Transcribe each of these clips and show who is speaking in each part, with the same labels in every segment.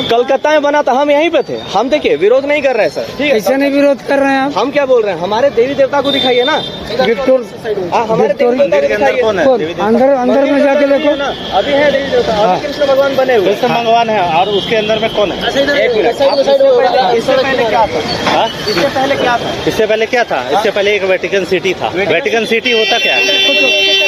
Speaker 1: कलकत्ता में बना था, हम यहीं पे थे। हम देखिए विरोध नहीं कर रहे हैं सर, ठीक है?
Speaker 2: ऐसे नहीं विरोध कर रहे हैं आप।
Speaker 1: हम क्या बोल रहे हैं, हमारे देवी देवता को दिखाइए ना। हमारे देवी देवता को दिखाइए।
Speaker 2: अंदर अंदर में जाके देखो
Speaker 1: ना, अभी है देवी देवता, अभी कृष्ण भगवान बने हुए।
Speaker 3: कृष्ण भगवान है और उसके अंदर में कौन है?
Speaker 1: एक मिनट, इससे पहले क्या था? इससे पहले क्या था?
Speaker 3: इससे पहले क्या था? इससे पहले एक वेटिकन सिटी था। वेटिकन सिटी होता क्या है?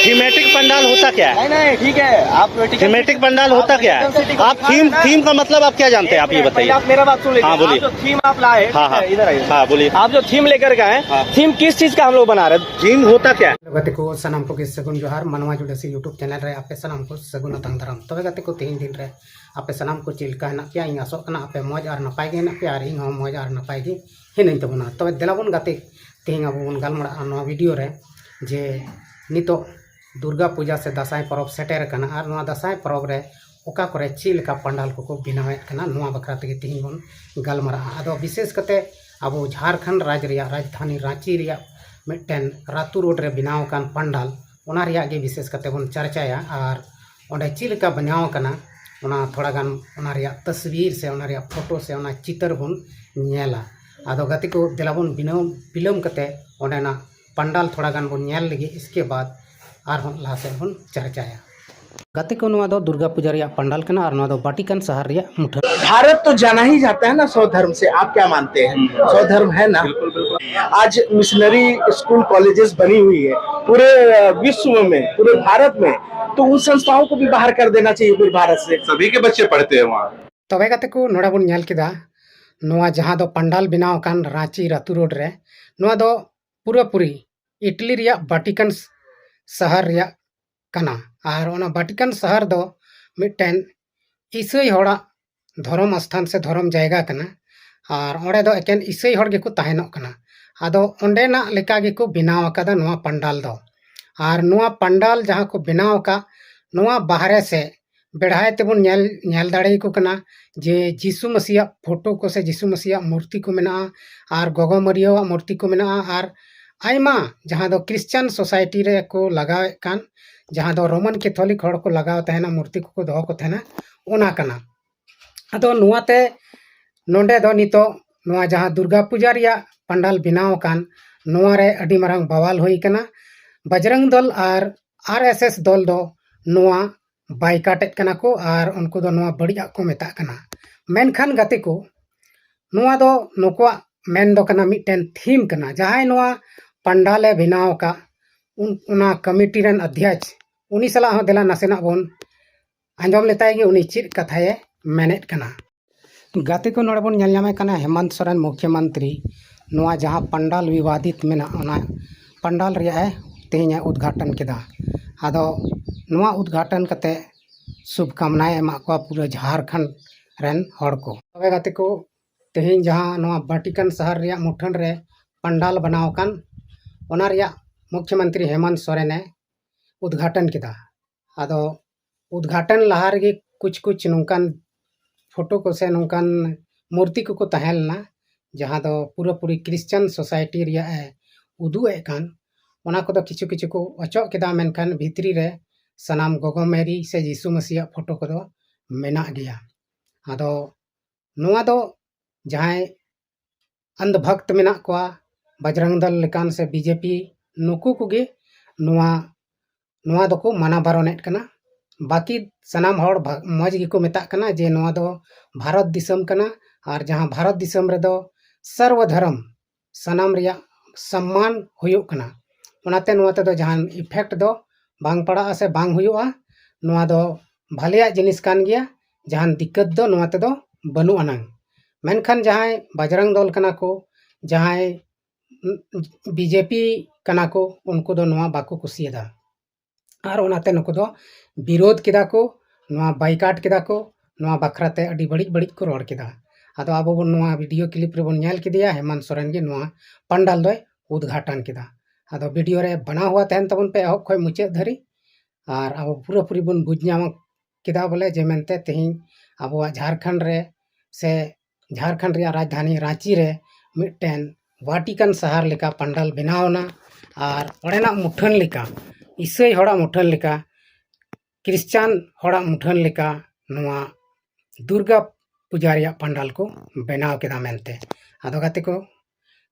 Speaker 3: थीमेटिक पंडाल होता क्या है?
Speaker 1: नहीं ठीक है, आप
Speaker 3: थीमेटिक पंडाल होता क्या है? आप थीम का मतलब आप क्या जानते हैं? आप ये बताइए।
Speaker 1: आप मेरा बात सुन लीजिए।
Speaker 3: हाँ, बोलिए।
Speaker 1: जो थीम आप लाए,
Speaker 3: हाँ
Speaker 1: इधर आइए।
Speaker 3: हाँ बोलिए।
Speaker 1: आप जो थीम लेकर के आए, थीम किस चीज का हम लोग बना रहे हैं?
Speaker 3: थीम होता क्या है?
Speaker 2: गति को सनाम को सगुन जोहार मनवा जुड़े से यूट्यूब चैनल रे आपे सनाम को सगुन अतंग दाराम तबे गति को तीन दिन रे आपे सनाम को चिलका है ना क्या इन आसो कना आपे मौज और नपाय गे ना प्यार इन हो मौज और नपाय गे हिन तबना तबे देलाबन गति तीन अब बन गलमड़ा नवा वीडियो रे जे नितो दुर्गा पूजा से दसाई पर्व सेटेर कना और नवा दसाई पर्व रे ओका करे चिलका पंडाल को बनावे कना नवा बखरा तगे तीन बन गलमड़ा आदो विशेष कते अब झारखंड राज्य रिया राजधानी रांची रिया मिट्टन रातू रोड रे बनाव कान पंडाल ओना रिया गे विशेष कते बन चर्चाया और ओंडे चिलका बनाव कना ओना थोड़ा गान ओना रिया तस्वीर से ओना रिया फोटो से ओना चित्र बन नेला आदो गति को दिलाबन बिलम कते ओंडे ना पंडाल थोड़ा गान बन नेल लगे इसके बाद आर हन लासे बन चर्चाया गति को नवा दो दुर्गा पूजा रिया पंडाल कना और नवा दो वाटिकन शहर रिया मुठन।
Speaker 4: भारत तो जाना ही जाता है ना सौ धर्म से, आप क्या मानते हैं? सौ धर्म है ना। आज मिशनरी स्कूल कॉलेजेस बनी हुई है पूरे विश्व में, पूरे भारत में, तो उन संस्थाओं को भी बाहर कर देना चाहिए पूरे भारत से।
Speaker 5: सभी के बच्चे पढ़ते हैं वहाँ।
Speaker 2: तबे गते को नोड़ा बन नेल किदा नोआ जहां दो पंडाल बनाव कान रांची रातू रोड रे नोआ दो पूरा पूरी इटली रिया वाटिकन शहर रिया कना और ओना वाटिकन शहर दो मिट्टन ईसाई होड़ा धर्म स्थान से धर्म जायगा कना और ओंडे दो एकेन ईसाई होड़ गेको ताहेनो कना आदो ओंडेना लेका गेको बनाव अकादा नोआ पंडाल दो और नोआ पंडाल जहां को बनाव का नोआ बाहरे से बेढ़ाए तेबन नेल दाड़े को कना जे जीसु मसीहा फोटो को से जीसु मसीहा मूर्ति को मेना और गोगो मरिया मूर्ति को मेना और आयमा जहां दो क्रिश्चियन सोसाइटी रे को लगाव कान जहां दो रोमन कैथोलिक हड़ को लगाव तहना मूर्ति को दो को तहना ओना कना अदो नुआते नोंडे दो नितो नुआ जहां दुर्गा पूजा रिया पंडाल बनाव कान नुआ रे अडी मारंग बवाल होई कना बजरंग दल और आरएसएस दल दो नुआ बाइकाटेट कना को और उनको दो नुआ बड़िया को मेता कना मेनखान गते को नुआ दो नुकुआ मेन दो कना मिटन थीम कना जहां नुआ पंडाले बनाव का उना कमिटी रन अध्यक्ष उनी सला हो देला नसेना बोन आंजम लेताय गे उनी चित कथाए मेनेट कना गाते को नोड़े बोन नेल ᱧᱟᱢᱮ कना हेमंत सोरेन मुख्यमंत्री नुआ जहां पंडाल विवादित मेना ओना पंडाल रिया तेज उद्घाटन केदा आदो नुआ उद्घाटन कते शुभकामनाएं एमा को पूरा झारखंड रेन हड़ को तबे गाते को तेज जहां नुआ वाटिकन शहर रिया मुठन रे पंडाल बनाव कान ओना रिया मुख्यमंत्री हेमंत सोरेन उद्घाटन किया आदो उद्घाटन लहा रे कुछ नौकान फोटो को से नौकान मूर्ति को तहलना जहां दो पूरा पूरी क्रिश्चियन सोसाइटी रिया उदू एकान ओना को किछु को अचो केदा मेनखान भितरी रे सनाम गोगो मेरी से जीसु मसीहा फोटो को मेना गया आदो नोआ दो जहां अंधभक्त मेना को बजरंग दल लेकान से बीजेपी नुकु कुगे नुआ दो को माना बारोनेट कना बाकी सनाम हड़ मौज गे को मेता कना जे नुआ दो भारत दिसम कना और जहां भारत दिसम रे दो सर्वधर्म सनाम रिया सम्मान हुयो कना ओनाते नुआ ते दो जहां इफेक्ट दो बांग पड़ा से बांग हुयोआ नुआ दो भालिया जिनिस कान गया जहां दिक्कत दो नुआ ते दो बनु अनांग मेनखान जहां बजरंग दल कना को जहां बीजेपी कना को उनको दो नुआ बाको कुसियदा और ओनाते नुको दो विरोध किदा को नुआ बाइकाट किदा को नुआ बखराते अडी बड़ी को रोड किदा आदो आबो बन नुआ वीडियो क्लिप रे बन नेल किदिया हेमंत सोरेन गे नुआ पंडाल दो उद्घाटन किदा आदो वीडियो रे बना हुआ तहन तबन पे एहब खय मुचे धरी और अब पूरा पूरी बन बुझ किदा बोले जे मेनते तेहिं आबो झारखंड रे से झारखंड रे राजधानी रांची रे मिटन वाटिकन शहर लेका पंडाल बनावना और ओडेना मुठन लेका ईसाई हड़ा मुठन लेका क्रिश्चियन हड़ा मुठन लेका नुआ दुर्गा पूजा रिया पंडाल को बनाव केदा मेनते आदो गाते को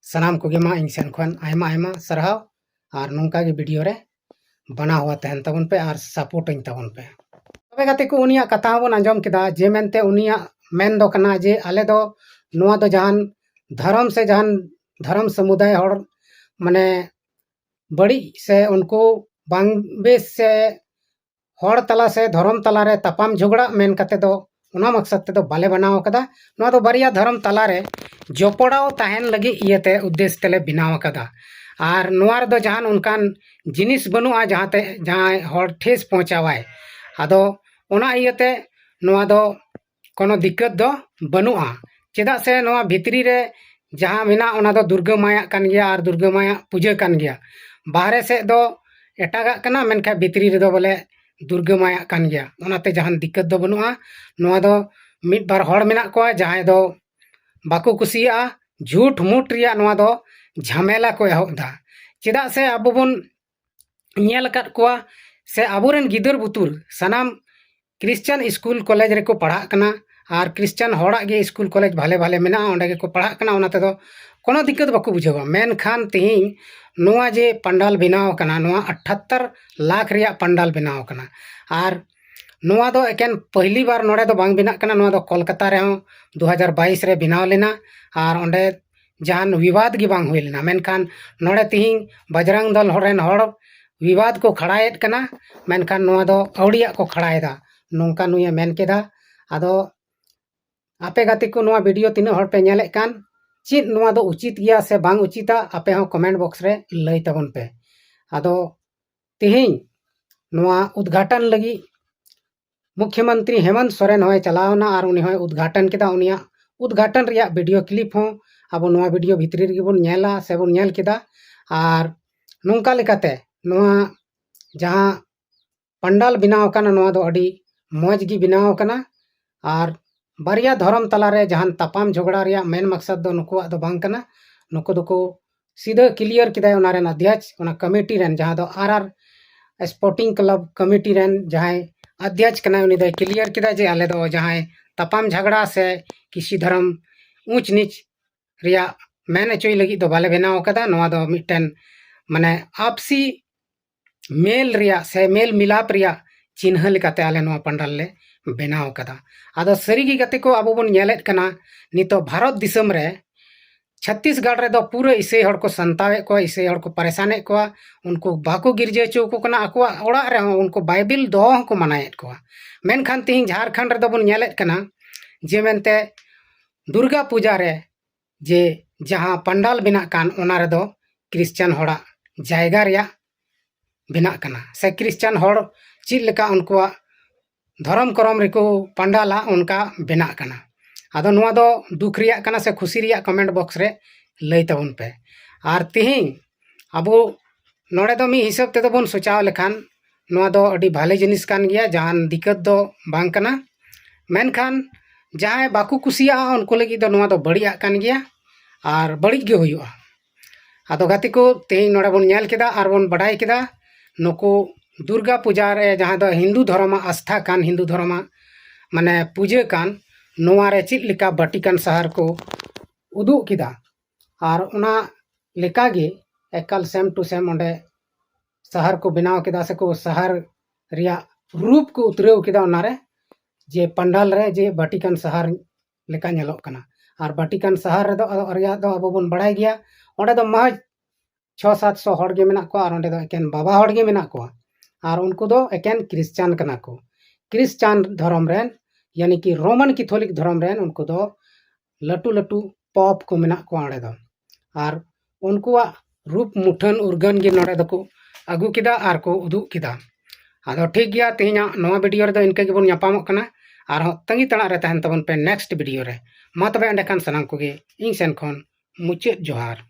Speaker 2: सनाम कोगे मा इन सेन खन आयमा आयमा सरहाव और नोंका गे वीडियो रे बना हुआ तहन तबन पे और सपोर्ट इन तबन पे तबे गाते को उनिया कथा बन आंजम केदा जे मेनते उनिया मेन दो कना जे आले दो नोआ दो जहान धर्म से जहान धर्म समुदाय हर माने बड़ी से उनको बांग बेस से हर तला से धर्म तला रे तपाम झगड़ा मेन कते दो उना मकसद ते दो बाले बनाव कदा नोआ दो बारिया धर्म तला रे जोपड़ाव ताहेन लगी इयते उद्देश्य तेले बनाव कदा और नोआ दो जहान उनकान जिनिस बनुआ जहाते जहां हर ठेस पहुंचावाय आदो उना इयते नोआ दो कोनो दिक्कत दो बनुआ चेदा से नोआ भितरी रे जहां मिना उना दो दुर्गा माया कान गया और दुर्गा माया पूजा कान गया बाहरे से दो एटागा कना मेनखा भितरी रे दो बोले दुर्गा माया कान गया उनाते जहान दिक्कत दो बनुआ नोआ दो मिट बार हड़ मेना को जहां दो बाको कुसिया झूठ मूठ रिया नोआ दो झमेला को एहबदा चेदा से अब बन नेल काट कोआ से अबोरेन गिदर बुतुर सनाम क्रिश्चियन स्कूल कॉलेज रे को पढ़ा कना और क्रिश्चियन हड़ा गे स्कूल कॉलेज भाले भाले मेना ओंडे को पढ़ा कना उनाते दो कोनो दिक्कत बाको बुझावा मेन खान तिहिं नोआ जे पंडाल बनाव कना नोआ 78 लाख रिया पंडाल बनाव कना और नोआ दो एकेन पहली बार नोडे दो बांग बिना कना नोआ दो कोलकाता रे 2022 रे बनाव लेना और ओंडे जहान विवाद गे बांग हुई लेना मेनखान नोडे तिहिं बजरंग दल हरेन हड़ विवाद को खड़ाएत कना मेनखान नोआ दो अवड़िया को खड़ाएदा नोंका नुया मेन केदा आदो आपे गाते को नोआ वीडियो तीना हड़ पे नेले कान चित नोआ दो उचित गया से बांग उचिता आपे हो कमेंट बॉक्स रे लई तबन पे आदो तिहिं नोआ उद्घाटन लगी मुख्यमंत्री हेमंत सोरेन होय चलावना और उनी होय उद्घाटन केदा उनिया उद्घाटन रिया वीडियो क्लिप हो अब नोआ वीडियो भितरी रे बन नेला से बन नेल केदा और नोंका लेकाते नोआ जहां पंडाल बनाव कना नोआ दो अडी मौज गी बनाव कना और बारिया धर्म तला रे जहान तपाम झगड़ा रिया मेन मकसद दो नुकुआ दो बांग कना नुको दो को सीधा क्लियर किदा उना रेन अध्यक्ष उना कमेटी रेन जहां दो RR sporting club committee rain जहां अध्यक्ष कना उनी दो क्लियर किदा जे आले दो जहां तपाम झगड़ा से किसी धर्म ऊंच नीच रिया मेन चोई लगी दो बाले बनाव कदा नोआ दो मिटन माने आपसी मेल रिया से मेल मिलाप रिया चिन्ह लेकाते आले नोआ पंडाल ले बनाव कदा आदो सरीगी गते को अब बन नेलेत कना नितो भारत दिसम रे छत्तीसगढ़ रे दो पूरे इसे हड़ को संतावे को इसे हड़ को परेशाने को उनको बाको गिरजे चो को कना अकवा ओड़ा रे उनको बाइबिल दो को मनाएत को मेनखान तिहिं झारखंड रे दो बन नेलेत कना जे मेनते दुर्गा पूजा रे जे जहां पंडाल बिना कान ओना रे दो क्रिश्चियन हड़ा जायगा रिया बिना कना से क्रिश्चियन हड़ चित लेका उनको धर्म करम रेको पंडाला उनका बिना कना आदो नोआ दो दुख रिया कना से खुशी रिया कमेंट बॉक्स रे लई तबन पे और तिहिं अब नोडे दो मी हिसाब ते दो बन सोचाव लेखान नोआ दो अडी भाले जिनिस कान गया जहान दिक्कत दो बांग कना मेनखान जहां बाकू कुसिया उनको लगी दो नोआ दो बढ़िया कान गया और बड़ी गे हुआ आदो गाती को तिहिं नोडे बन नेल केदा और बन बड़ाई केदा नुको दुर्गा पूजा रे जहां दो हिंदू धर्म आस्था कान हिंदू धर्म माने पूजे कान नोआ रे चित लिका बाटिकन शहर को उदु किदा और उना लेका गे एकल सेम टू सेम ओंडे शहर को बनाव किदा से को शहर रिया रूप को उतरेव किदा उना रे जे पंडाल रे जे बाटिकन शहर लेका नेलोक कना और बाटिकन शहर रे दो रिया दो अब बन बढ़ाई गया ओंडे दो महज 600-700 हड़ गे मेना को और ओंडे दो एकेन बाबा हड़ गे मेना को और उनको दो एकेन क्रिश्चियन कना को क्रिश्चियन धर्म रेन यानी कि रोमन कैथोलिक धर्म रेन उनको दो लटू लटू पॉप को मेना को आड़े दो और उनको रूप मुठन उर्गन गे नोडे दको अगु किदा और को उदु किदा आदो ठीक गया तिहिना नोआ वीडियो रे दो इनके गे बन यापामोक कना और तंगी तणा रे तहन तबन पे नेक्स्ट वीडियो रे मा तबे एंडे खान सनाम को गे इन सेन खन मुचाद जोहार।